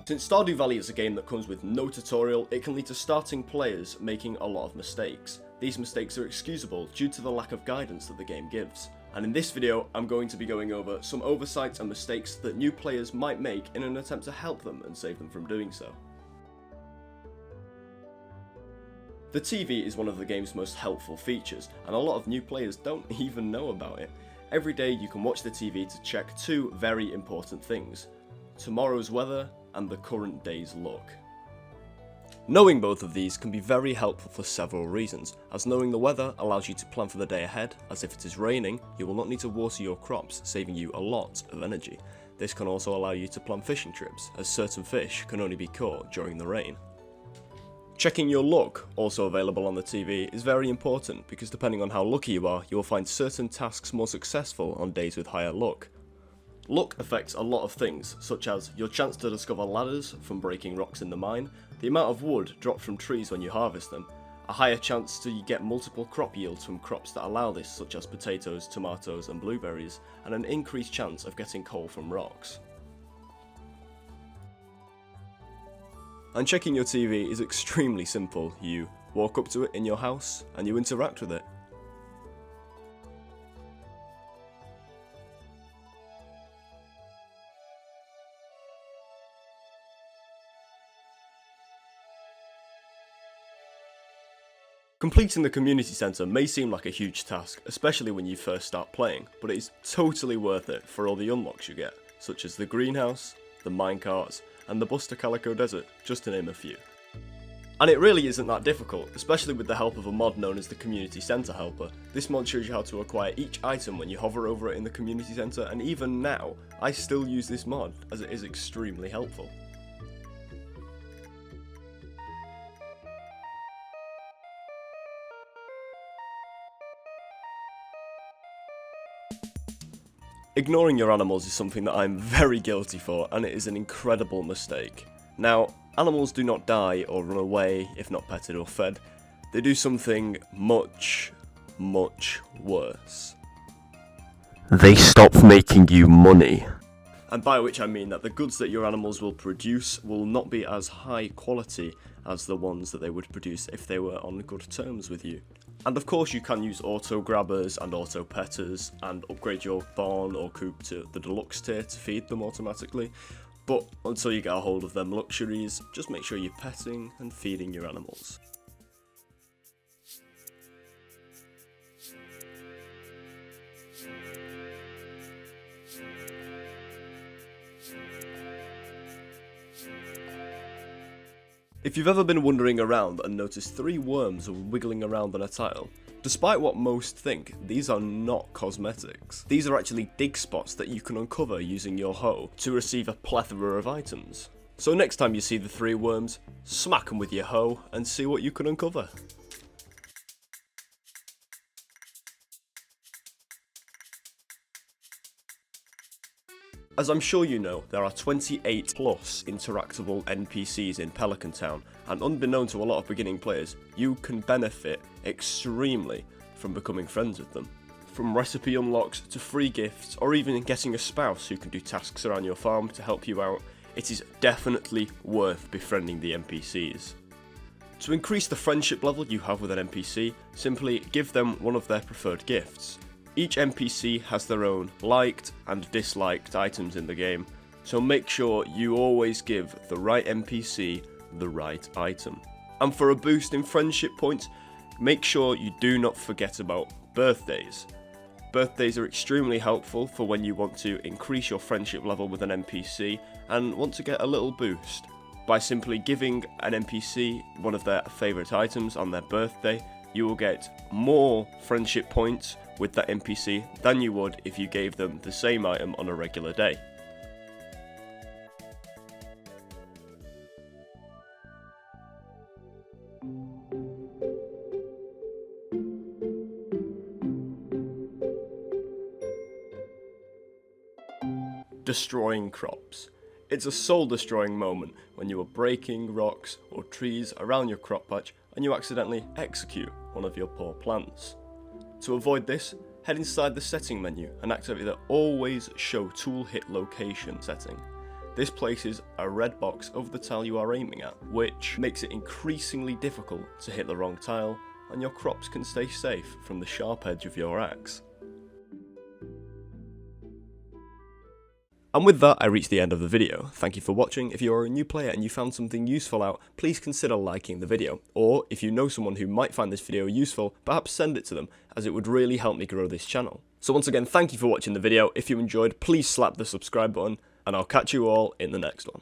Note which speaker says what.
Speaker 1: Since Stardew Valley is a game that comes with no tutorial, it can lead to starting players making a lot of mistakes. These mistakes are excusable due to the lack of guidance that the game gives. And in this video, I'm going to be going over some oversights and mistakes that new players might make in an attempt to help them and save them from doing so. The TV is one of the game's most helpful features, and a lot of new players don't even know about it. Every day you can watch the TV to check two very important things: tomorrow's weather and the current day's luck. Knowing both of these can be very helpful for several reasons, as knowing the weather allows you to plan for the day ahead, as if it is raining, you will not need to water your crops, saving you a lot of energy. This can also allow you to plan fishing trips, as certain fish can only be caught during the rain. Checking your luck, also available on the TV, is very important because depending on how lucky you are, you will find certain tasks more successful on days with higher luck. Luck affects a lot of things, such as your chance to discover ladders from breaking rocks in the mine, the amount of wood dropped from trees when you harvest them, a higher chance to get multiple crop yields from crops that allow this, such as potatoes, tomatoes and blueberries, and an increased chance of getting coal from rocks. And checking your TV is extremely simple. You walk up to it in your house and you interact with it. Completing the community centre may seem like a huge task, especially when you first start playing, but it is totally worth it for all the unlocks you get, such as the greenhouse, the minecarts, and the bus to Calico Desert, just to name a few. And it really isn't that difficult, especially with the help of a mod known as the Community Centre Helper. This mod shows you how to acquire each item when you hover over it in the community centre, and even now, I still use this mod, as it is extremely helpful. Ignoring your animals is something that I'm very guilty for, and it is an incredible mistake. Now, animals do not die or run away if not petted or fed. They do something much, much worse. They stop making you money. And by which I mean that the goods that your animals will produce will not be as high quality as the ones that they would produce if they were on good terms with you. And of course you can use auto grabbers and auto petters and upgrade your barn or coop to the deluxe tier to feed them automatically, but until you get a hold of them luxuries, just make sure you're petting and feeding your animals. If you've ever been wandering around and noticed 3 worms wiggling around on a tile, despite what most think, these are not cosmetics. These are actually dig spots that you can uncover using your hoe to receive a plethora of items. So next time you see the 3 worms, smack them with your hoe and see what you can uncover. As I'm sure you know, there are 28 plus interactable NPCs in Pelican Town, and unbeknown to a lot of beginning players, you can benefit extremely from becoming friends with them. From recipe unlocks to free gifts, or even getting a spouse who can do tasks around your farm to help you out, it is definitely worth befriending the NPCs. To increase the friendship level you have with an NPC, simply give them one of their preferred gifts. Each NPC has their own liked and disliked items in the game, so make sure you always give the right NPC the right item. And for a boost in friendship points, make sure you do not forget about birthdays. Birthdays are extremely helpful for when you want to increase your friendship level with an NPC and want to get a little boost. By simply giving an NPC one of their favourite items on their birthday, you will get more friendship points with that NPC than you would if you gave them the same item on a regular day. Destroying crops. It's a soul-destroying moment when you are breaking rocks or trees around your crop patch and you accidentally execute one of your poor plants. To avoid this, head inside the setting menu and activate the Always Show Tool Hit Location setting. this places a red box over the tile you are aiming at, which makes it increasingly difficult to hit the wrong tile, and your crops can stay safe from the sharp edge of your axe. And with that, I reached the end of the video. Thank you for watching. If you are a new player and you found something useful out, please consider liking the video. Or, if you know someone who might find this video useful, perhaps send it to them, as it would really help me grow this channel. So once again, thank you for watching the video. If you enjoyed, please slap the subscribe button, and I'll catch you all in the next one.